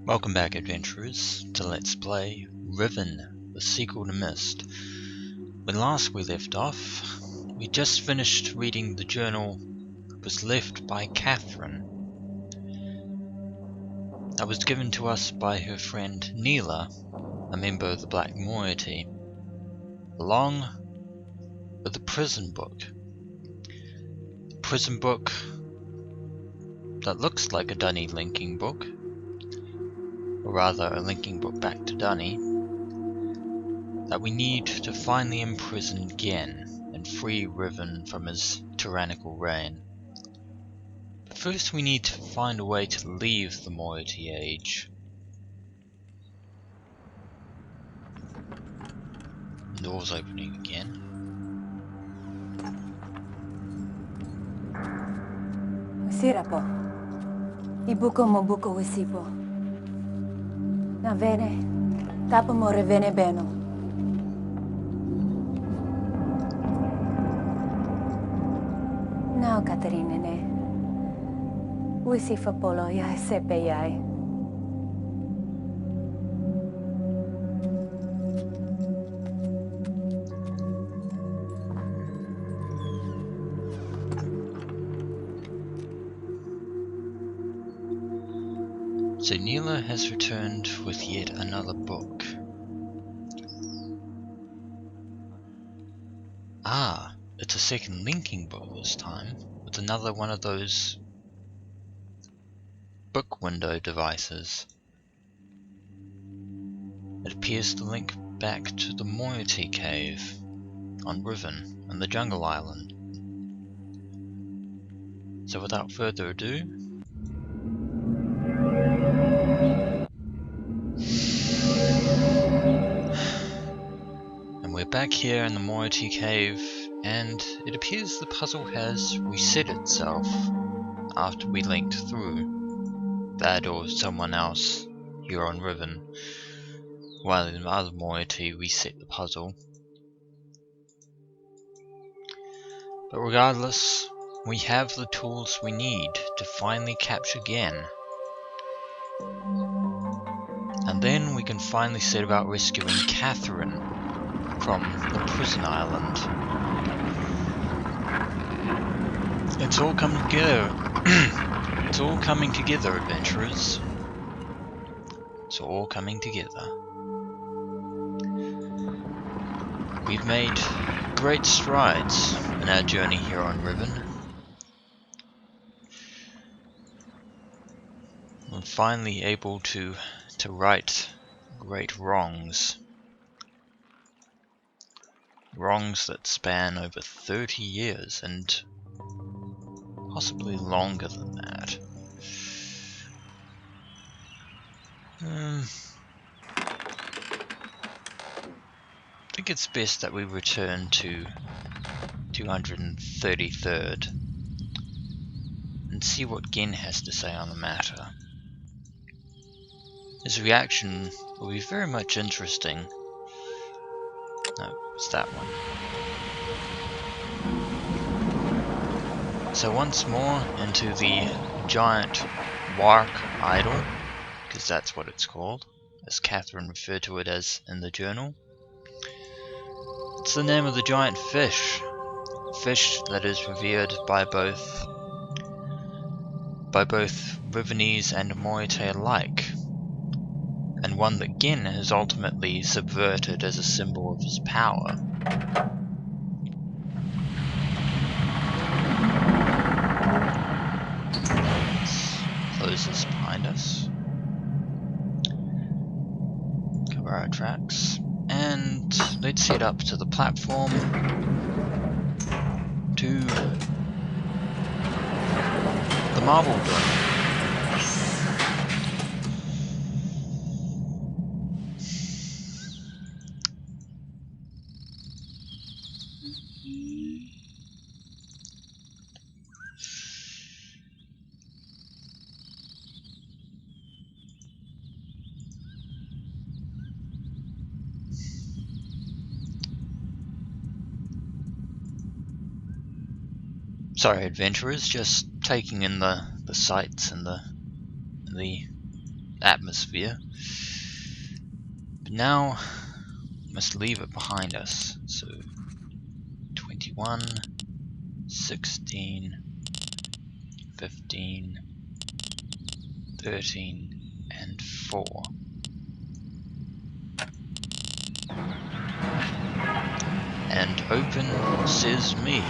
Welcome back, adventurers, to Let's Play Riven, the sequel to Myst. When last we left off, we just finished reading the journal that was left by Catherine. That was given to us by her friend Neela, a member of the Black Moiety, along with the prison book. The prison book that looks like a Dunny linking book, or rather a linking book back to Dunny, that we need to finally imprison Gehn and free Riven from his tyrannical reign. But first we need to find a way to leave the Moiety Age. The door's opening again. Sira po. Ibuko mo buko wisipo. Na vene, tapo mo revene beno. Now, Katerina ne. Wisifa polo ya sepe yai. So Neela has returned with yet another book. Ah, it's a second linking book this time, with another one of those book window devices. It appears to link back to the Moiety Cave on Riven and the Jungle Island. So without further ado, and we're back here in the Moiety Cave, and it appears the puzzle has reset itself after we linked through. That or someone else here on Riven, while in the other Moiety reset the puzzle. But regardless, we have the tools we need to finally capture Gehn. And then we can finally set about rescuing Catherine from the prison island. It's all coming together. It's all coming together, adventurers. It's all coming together. We've made great strides in our journey here on Riven. We're finally able to right great wrongs. Wrongs that span over 30 years and possibly longer than that. I think it's best that we return to 233rd and see what Gehn has to say on the matter. His reaction will be very much interesting. No, it's that one. So once more into the giant Wark idol, because that's what it's called, as Catherine referred to it as in the journal. It's the name of the giant fish. Fish that is revered by both Rivenese and Moiety alike, and one that Gehn has ultimately subverted as a symbol of his power. Let's close this behind us. Cover our tracks. And let's head up to the platform to the Marble Dome. Sorry, adventurers, just taking in the sights and the atmosphere. But now, we must leave it behind us. So, 21, 16, 15, 13, and 4. And open says me.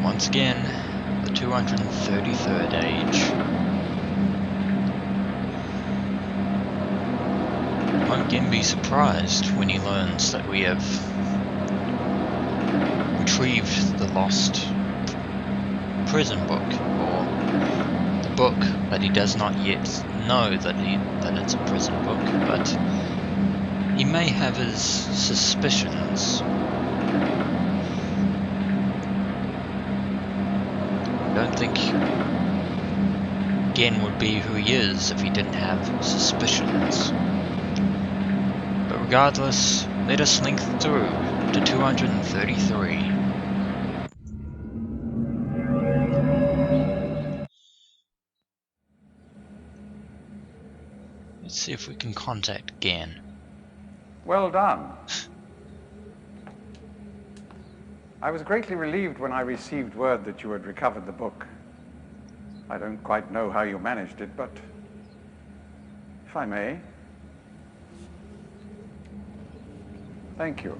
Once again, the 233rd age. Won't again be surprised when he learns that we have retrieved the lost prison book, or the book that he does not yet know that it's a prison book, but he may have his suspicions. I don't think Gehn would be who he is if he didn't have suspicions. But regardless, let us link through to 233. Let's see if we can contact Gehn. Well done. I was greatly relieved when I received word that you had recovered the book. I don't quite know how you managed it, but if I may. Thank you.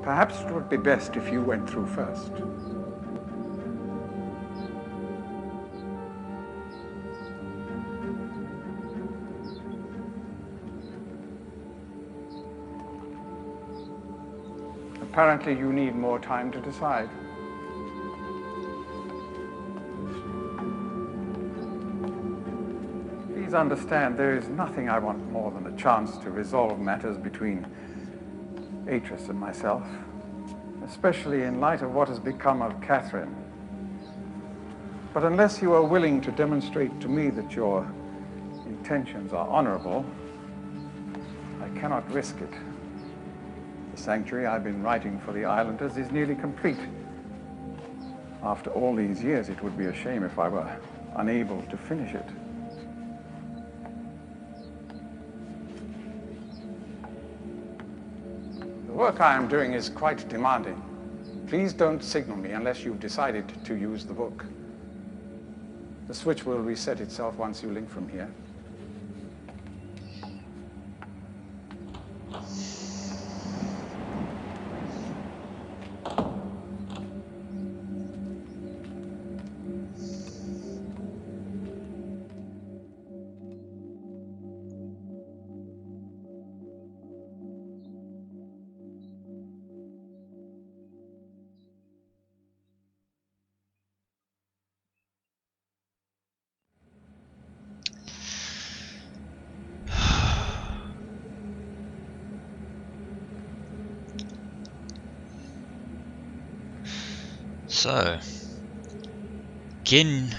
Perhaps it would be best if you went through first. Apparently you need more time to decide. Please understand, there is nothing I want more than a chance to resolve matters between Atrus and myself, especially in light of what has become of Catherine. But unless you are willing to demonstrate to me that your intentions are honorable, I cannot risk it. The sanctuary I've been writing for the islanders is nearly complete. After all these years, it would be a shame if I were unable to finish it. The work I am doing is quite demanding. Please don't signal me unless you've decided to use the book. The switch will reset itself once you link from here. So, Gehn,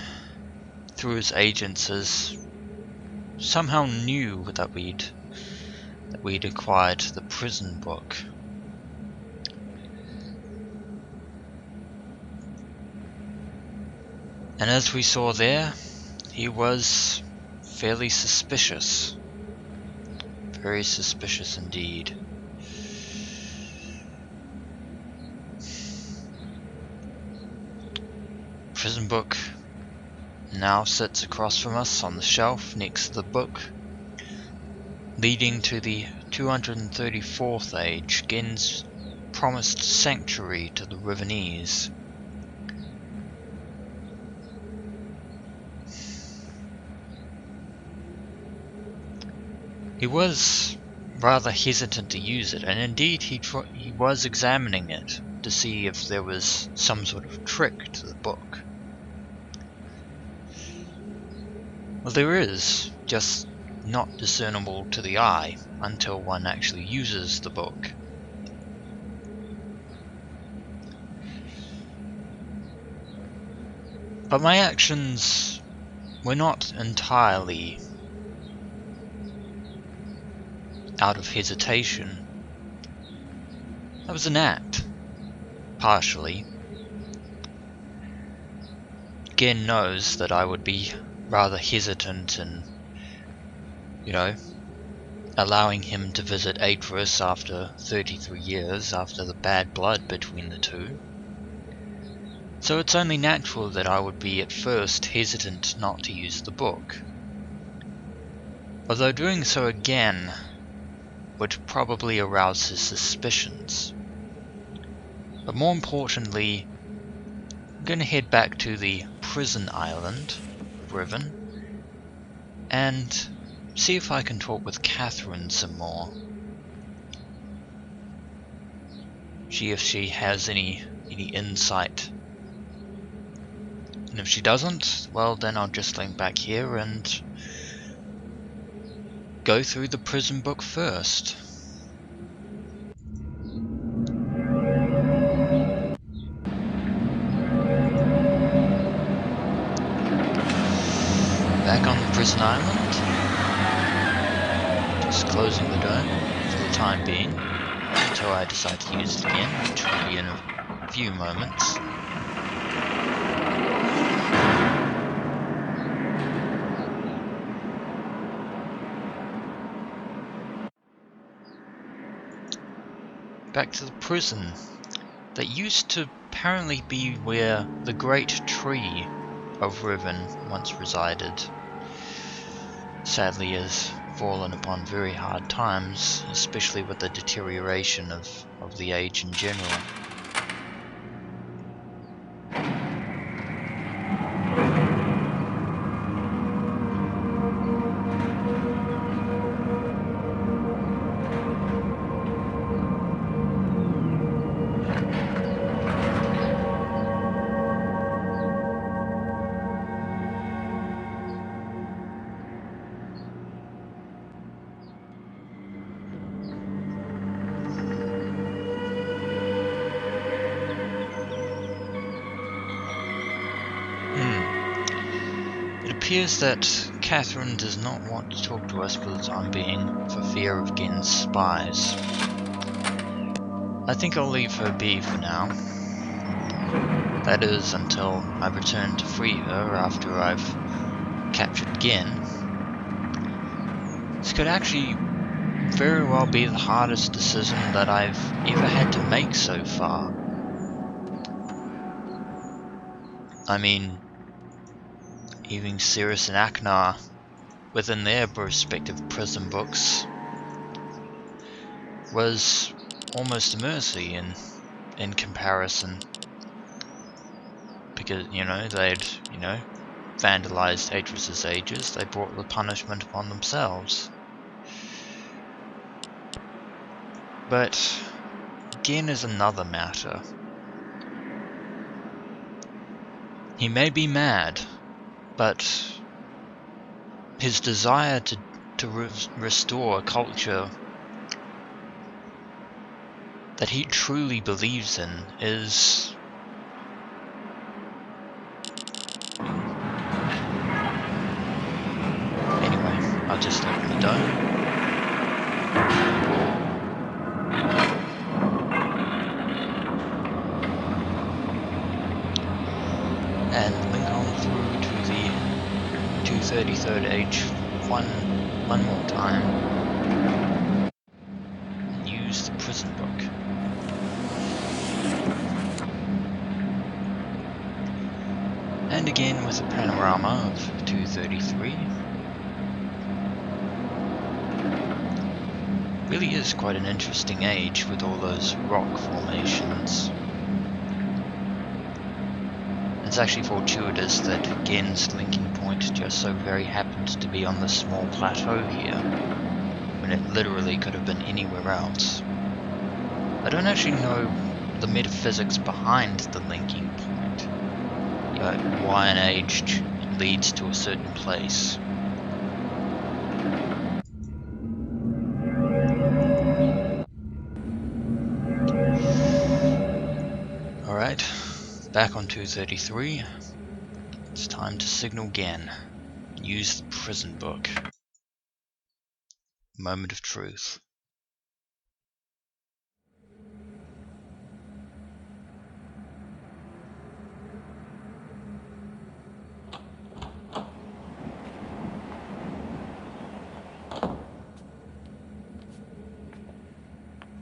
through his agencies, somehow knew that we'd that we'd acquired the prison book. And as we saw there, he was fairly suspicious. Very suspicious indeed. Prison book now sits across from us on the shelf next to the book, leading to the 234th age, Gehn's promised sanctuary to the Rivenese. He was rather hesitant to use it, and indeed he was examining it to see if there was some sort of trick to the book. Well, there is, just not discernible to the eye until one actually uses the book. But my actions were not entirely out of hesitation. That was an act, partially. Gehn knows that I would be rather hesitant in, allowing him to visit Atrus after 33 years, after the bad blood between the two. So it's only natural that I would be at first hesitant not to use the book. Although doing so again would probably arouse his suspicions. But more importantly, I'm going to head back to the prison island of Riven and see if I can talk with Catherine some more. See if she has any insight. And if she doesn't, well then I'll just link back here and go through the prison book first. Back on the prison island. Just closing the door for the time being, until I decide to use it again, which will be in a few moments. Back to the prison that used to apparently be where the great tree of Riven once resided. Sadly has fallen upon very hard times, especially with the deterioration of the age in general. It appears that Catherine does not want to talk to us for the time being, for fear of Gehn's spies. I think I'll leave her be for now. That is, until I return to free her after I've captured Gehn. This could actually very well be the hardest decision that I've ever had to make so far. I mean, even Cirrus and Aknar, within their respective prison books, was almost a mercy in comparison. Because, they'd, vandalized Atrus's ages, they brought the punishment upon themselves. But Gehn is another matter. He may be mad, but his desire to restore a culture that he truly believes in is anyway, I'll just open the door. 33rd age one more time and use the prison book. And again with a panorama of 233. Really is quite an interesting age with all those rock formations. It's actually fortuitous that Gehn's linking point just so very happened to be on the small plateau here, when it literally could have been anywhere else. I don't actually know the metaphysics behind the linking point, yet why an age leads to a certain place. Alright, back on 233. It's time to signal Gehn and use the prison book. Moment of truth.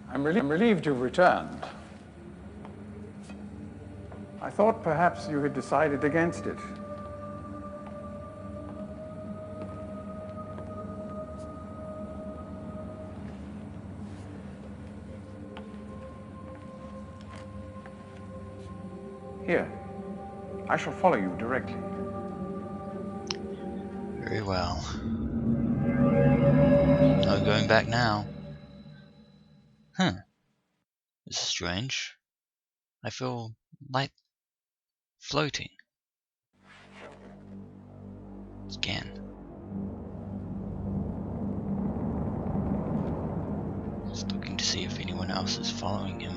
I'm relieved you've returned. I thought perhaps you had decided against it. Here, I shall follow you directly. Very well. No going back now. Huh. This is strange. I feel light floating. It's Gehn. Just looking to see if anyone else is following him.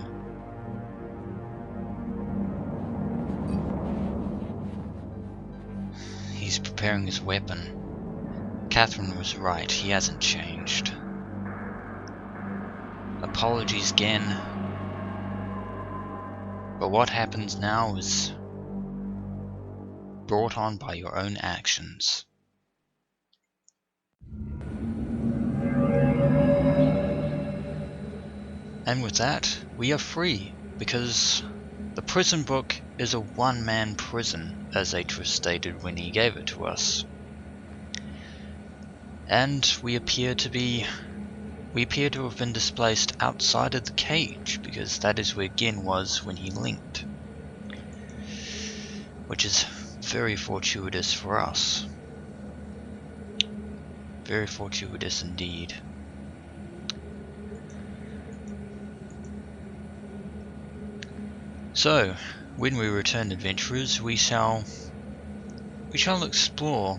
He's preparing his weapon. Catherine was right, he hasn't changed. Apologies, Gehn. But what happens now is brought on by your own actions. And with that, we are free, because the prison book is a one-man prison, as Atrus stated when he gave it to us. And we appear to have been displaced outside of the cage, because that is where Gehn was when he linked. Which is very fortuitous for us. Very fortuitous indeed. So, when we return, adventurers, we shall explore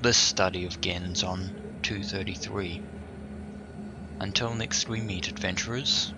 this study of Gehn's on 233. Until next we meet, adventurers.